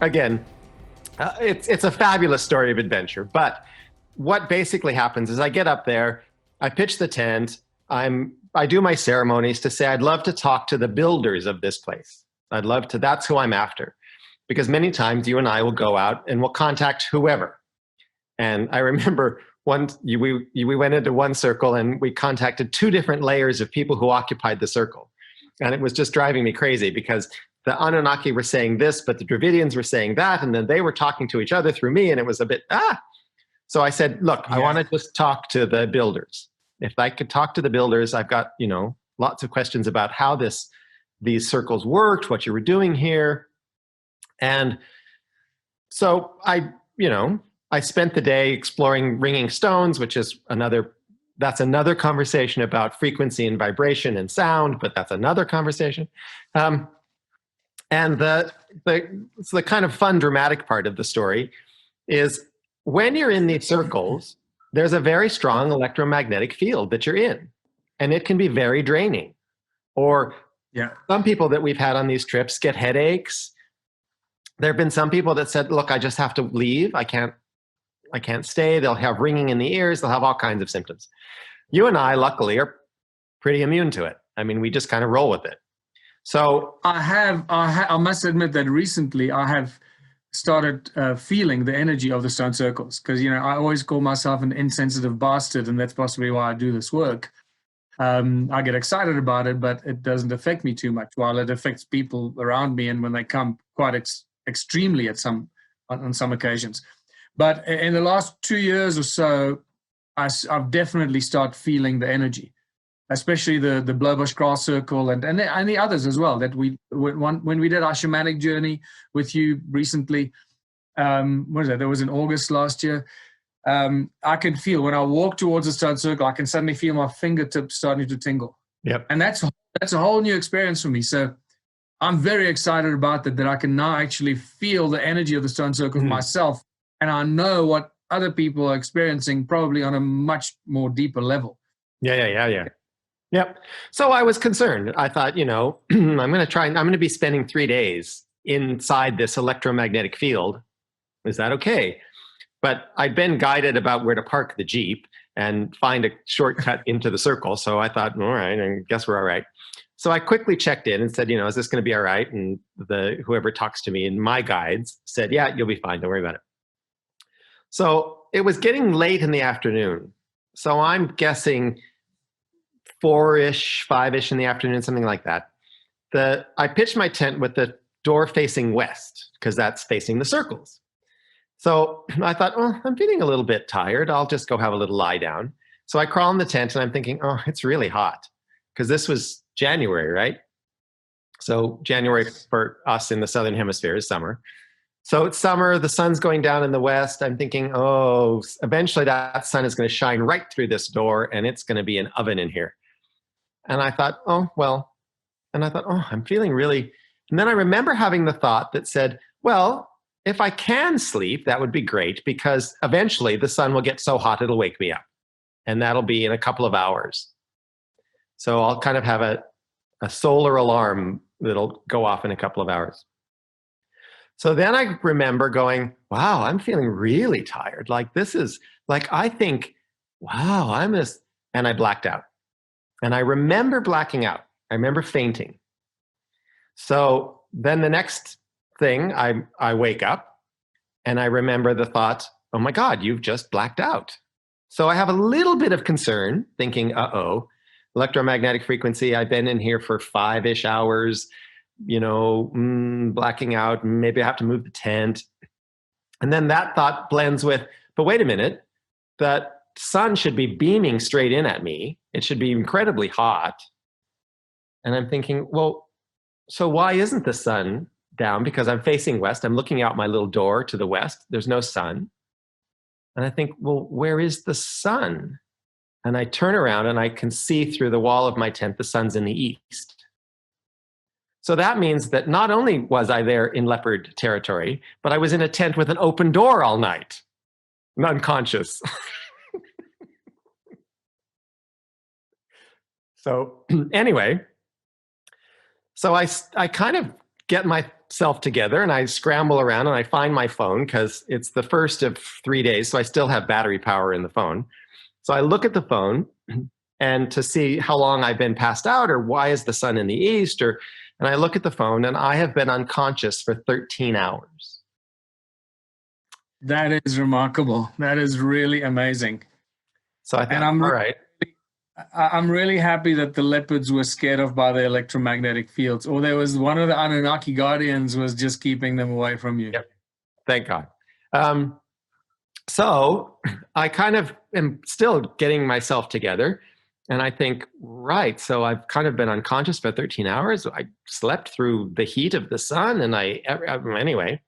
again, it's a fabulous story of adventure. But what basically happens is I get up there, I pitch the tent, I do my ceremonies to say I'd love to talk to the builders of this place. I'd love to. That's who I'm after, because many times you and I will go out and we'll contact whoever. And I remember we went into one circle and we contacted two different layers of people who occupied the circle. And it was just driving me crazy because the Anunnaki were saying this, but the Dravidians were saying that. And then they were talking to each other through me. And it was a bit, So I said, look, I want to just talk to the builders. If I could talk to the builders, I've got, lots of questions about how these circles worked, what you were doing here. And so I spent the day exploring ringing stones, which is that's another conversation about frequency and vibration and sound, but that's another conversation. And the kind of fun, dramatic part of the story is when you're in these circles, there's a very strong electromagnetic field that you're in, and it can be very draining. Or some people that we've had on these trips get headaches. There have been some people that said, look, I just have to leave. I can't stay. They'll have ringing in the ears. They'll have all kinds of symptoms. You and I, luckily, are pretty immune to it. I mean, we just kind of roll with it. So I must admit that recently I have started feeling the energy of the stone circles, because I always call myself an insensitive bastard, and that's possibly why I do this work. I get excited about it, but it doesn't affect me too much, while it affects people around me, and when they come quite extremely on some occasions. But in the last 2 years or so, I've definitely started feeling the energy, especially the Blowbush Grass Circle and the others as well. That when we did our shamanic journey with you recently, what was that? That was in August last year. I can feel when I walk towards the stone circle, I can suddenly feel my fingertips starting to tingle. Yep. And that's a whole new experience for me. So I'm very excited about that I can now actually feel the energy of the stone circle myself. And I know what other people are experiencing, probably on a much more deeper level. Yeah. Yep. So I was concerned. I thought, I'm going to be spending 3 days inside this electromagnetic field. Is that okay? But I'd been guided about where to park the Jeep and find a shortcut into the circle. So I thought, all right, I guess we're all right. So I quickly checked in and said, is this going to be all right? And whoever talks to me and my guides said, yeah, you'll be fine. Don't worry about it. So it was getting late in the afternoon. So I'm guessing 4-ish, 5-ish in the afternoon, something like that. I pitched my tent with the door facing west because that's facing the circles. So I thought, I'm feeling a little bit tired. I'll just go have a little lie down. So I crawl in the tent and I'm thinking, it's really hot, because this was January, right? So January for us in the Southern Hemisphere is summer. So it's summer, the sun's going down in the west. I'm thinking, eventually that sun is going to shine right through this door and it's going to be an oven in here. And I thought, I'm feeling really, and then I remember having the thought that said, well, if I can sleep, that would be great, because eventually the sun will get so hot it'll wake me up. And that'll be in a couple of hours. So I'll kind of have a solar alarm that'll go off in a couple of hours. So then I remember going, wow, I'm feeling really tired. Like I think, wow, and I blacked out. And I remember blacking out. I remember fainting. So then the next thing, I wake up and I remember the thought, oh my God, you've just blacked out. So I have a little bit of concern, thinking, electromagnetic frequency, I've been in here for 5-ish hours, blacking out, maybe I have to move the tent. And then that thought blends with, but wait a minute, that sun should be beaming straight in at me. It should be incredibly hot. And I'm thinking, well, so why isn't the sun down? Because I'm facing west. I'm looking out my little door to the west. There's no sun. And I think, well, where is the sun? And I turn around and I can see through the wall of my tent, the sun's in the east. So that means that not only was I there in leopard territory, but I was in a tent with an open door all night, unconscious. So anyway, so I kind of get myself together and I scramble around and I find my phone because it's the first of 3 days. So I still have battery power in the phone. So I look at the phone and to see how long I've been passed out or why is the sun in the east and I look at the phone and I have been unconscious for 13 hours. That is remarkable. That is really amazing. So I thought, And all right. I'm really happy that the leopards were scared off by the electromagnetic fields, or there was one of the Anunnaki guardians was just keeping them away from you. Yep. Thank God. So I kind of am still getting myself together. And I think, right, so I've kind of been unconscious for 13 hours. I slept through the heat of the sun. And anyway,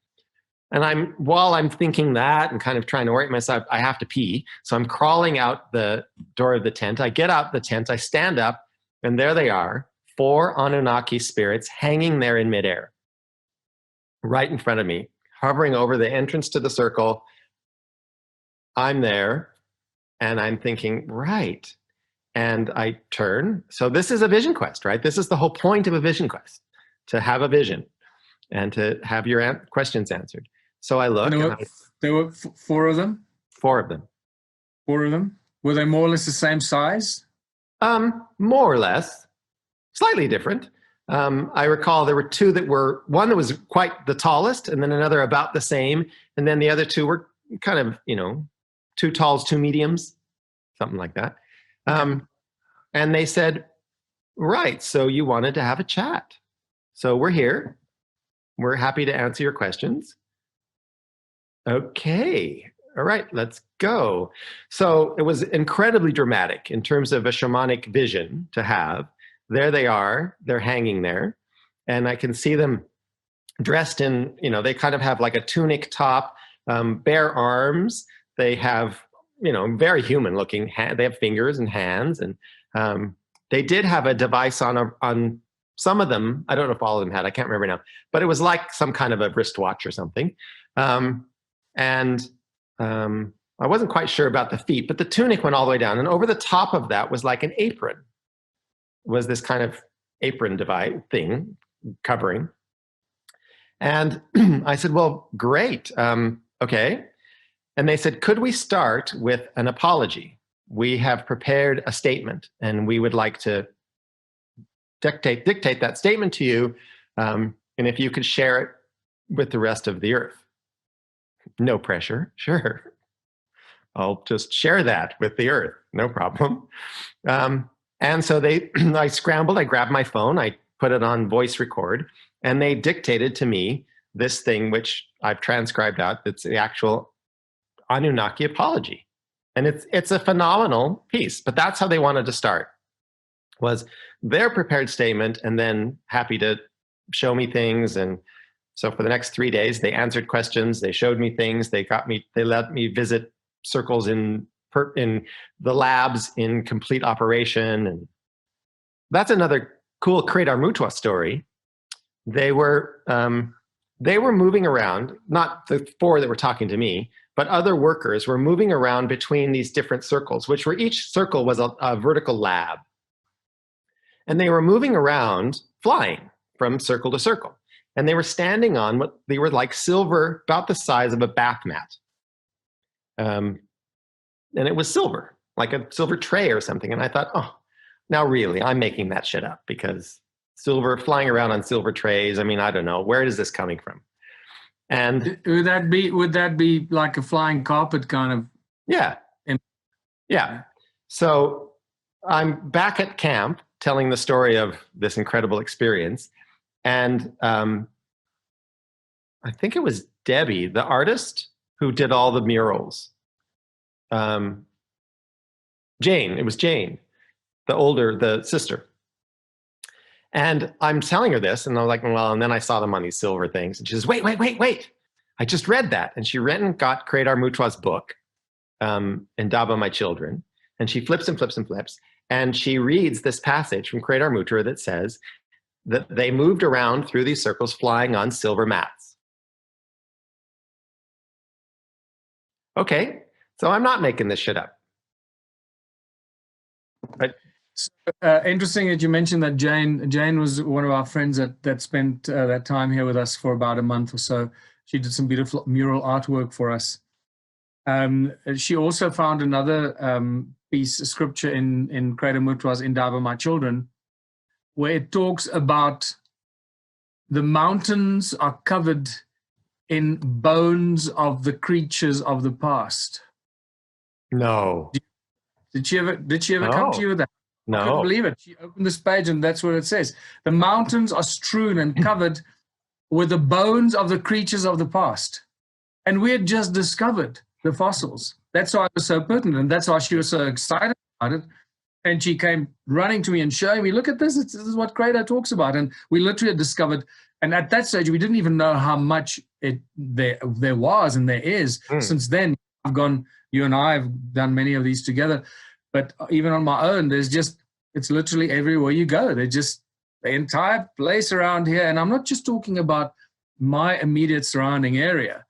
and while I'm thinking that and kind of trying to orient myself, I have to pee. So I'm crawling out the door of the tent. I get out the tent, I stand up, and there they are, 4 Anunnaki spirits hanging there in midair, right in front of me, hovering over the entrance to the circle. I'm there, and I'm thinking, right. And I turn. So this is a vision quest, right? This is the whole point of a vision quest, to have a vision and to have your questions answered. So I look. There were 4 of them? 4 of them. 4 of them? Were they more or less the same size? More or less. Slightly different. I recall there were 2 that were, one that was quite the tallest, and then another about the same. And then the other 2 were kind of, 2 talls, 2 mediums, something like that. And they said, right, so you wanted to have a chat. So we're here. We're happy to answer your questions. Okay. All right, let's go. So it was incredibly dramatic in terms of a shamanic vision to have. There they are. They're hanging there. And I can see them dressed in, they kind of have like a tunic top, bare arms. They have, very human looking. They have fingers and hands. And they did have a device on some of them. I don't know if all of them had. I can't remember now. But it was like some kind of a wristwatch or something. I wasn't quite sure about the feet, but the tunic went all the way down. And over the top of that was like an apron. Was this kind of apron device thing covering. And I said, well, great. Okay. And they said, could we start with an apology? We have prepared a statement and we would like to dictate that statement to you. And if you could share it with the rest of the earth. No pressure. Sure. I'll just share that with the earth. No problem. And so I scrambled, I grabbed my phone, I put it on voice record, and they dictated to me this thing, which I've transcribed out. It's the actual Anunnaki apology. And it's a phenomenal piece, but that's how they wanted to start, was their prepared statement and then happy to show me things. And so for the next 3 days, they answered questions, they showed me things, they let me visit circles in the labs in complete operation. And that's another cool Kredar Mutwa story. They were moving around, not the 4 that were talking to me, but other workers were moving around between these different circles, which were, each circle was a vertical lab. And they were moving around, flying from circle to circle. And they were standing on what they were like silver, about the size of a bath mat. And it was silver, like a silver tray or something. And I thought, oh, now really, I'm making that shit up, because silver, flying around on silver trays, I mean, I don't know, where is this coming from? And would that be like a flying carpet kind of? Yeah. Yeah. So I'm back at camp telling the story of this incredible experience. And I think it was Debbie, the artist who did all the murals. Jane, it was Jane, the sister. And I'm telling her this, and I'm like, well, and then I saw them on these silver things. And she says, wait. I just read that. And she went and got Kredar Mutwa's book, Indaba, My Children. And she flips and flips and flips. And she reads this passage from Kredar Mutwa that says that they moved around through these circles flying on silver mats. Okay, so I'm not making this shit up. But Interesting that you mentioned that Jane was one of our friends that spent that time here with us for about a month or so. She did some beautiful mural artwork for us. She also found another piece of scripture in Creator Mutwa's Indaba My Children, where it talks about the mountains are covered in bones of the creatures of the past. No. Did she ever No. come to you with that? No. I couldn't believe it. She opened this page and that's what it says. The mountains are strewn and covered with the bones of the creatures of the past. And we had just discovered the fossils. That's why it was so pertinent. And that's why she was so excited about it. And she came running to me and showing me, look at this. This is what Creator talks about. And we literally had discovered, and at that stage, we didn't even know how much there was and there is. Since then, you and I have done many of these together. But even on my own, it's literally everywhere you go. They're just the entire place around here. And I'm not just talking about my immediate surrounding area,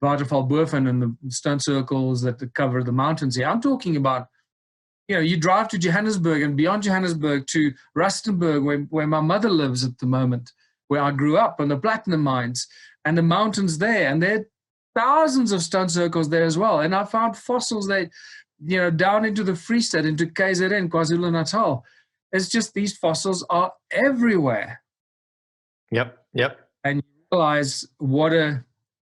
Watervalboven and the stone circles that cover the mountains here. I'm talking about, you drive to Johannesburg and beyond Johannesburg to Rustenburg, where my mother lives at the moment, where I grew up, and the platinum mines and the mountains there. And there are thousands of stone circles there as well. And I found fossils that, down into the Free State, into KZN, KwaZulu-Natal. It's just these fossils are everywhere. Yep. And you realize what a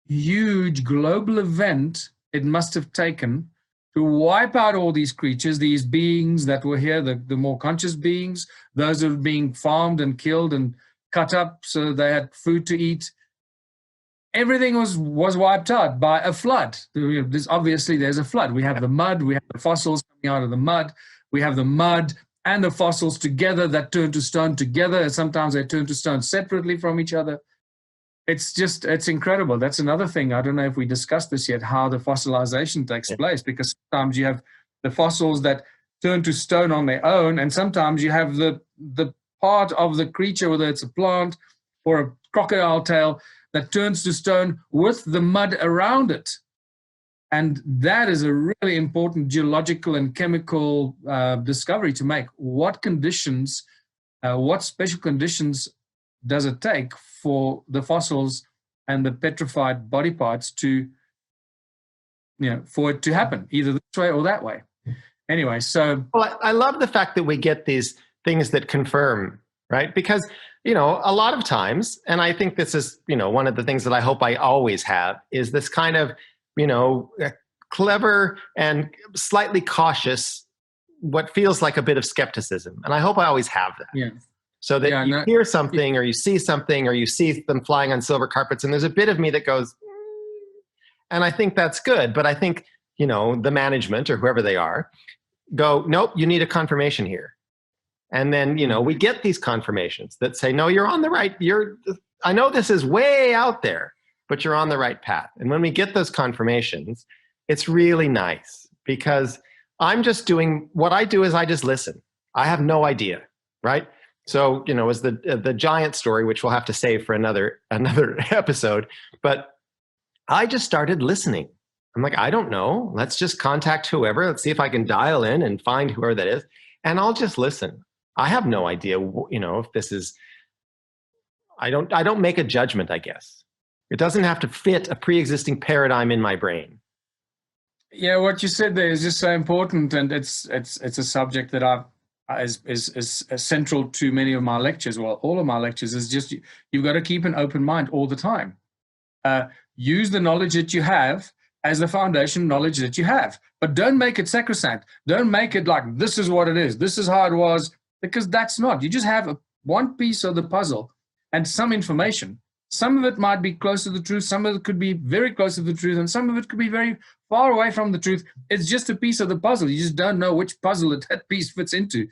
huge global event it must have taken to wipe out all these creatures, these beings that were here, the more conscious beings, those that were being farmed and killed and cut up so they had food to eat. Everything was wiped out by a flood. Obviously, there's a flood. We have the mud, we have the fossils coming out of the mud, we have the mud and the fossils together that turn to stone together, and sometimes they turn to stone separately from each other. It's incredible. That's another thing. I don't know if we discussed this yet, how the fossilization takes place, because sometimes you have the fossils that turn to stone on their own, and sometimes you have the part of the creature, whether it's a plant or a crocodile tail, that turns to stone with the mud around it. And that is a really important geological and chemical discovery to make. What conditions, what special conditions does it take for the fossils and the petrified body parts to, for it to happen, either this way or that way? Anyway, so. Well, I love the fact that we get these things that confirm, right? Because, a lot of times, and I think this is, one of the things that I hope I always have, is this kind of, clever and slightly cautious, what feels like a bit of skepticism. And I hope I always have that. Yeah. So that you hear something or you see something or you see them flying on silver carpets, and there's a bit of me that goes, and I think that's good. But I think, the management or whoever they are go, nope, you need a confirmation here. And then, we get these confirmations that say, no, you're on the right. I know this is way out there, but you're on the right path. And when we get those confirmations, it's really nice, because I'm just doing what I do is I just listen. I have no idea, right? So, as the giant story, which we'll have to save for another episode, but I just started listening. I'm like, I don't know. Let's just contact whoever. Let's see if I can dial in and find whoever that is. And I'll just listen. I have no idea, if this is, I don't make a judgment, I guess. It doesn't have to fit a pre-existing paradigm in my brain. Yeah, what you said there is just so important, and it's a subject that is central to many of my lectures. Well, all of my lectures is just you've got to keep an open mind all the time. Use the knowledge that you have as the foundation knowledge that you have, but don't make it sacrosanct. Don't make it like this is what it is. This is how it was, because that's not. You just have one piece of the puzzle and some information. Some of it might be close to the truth. Some of it could be very close to the truth, and some of it could be very far away from the truth. It's just a piece of the puzzle. You just don't know which puzzle that piece fits into.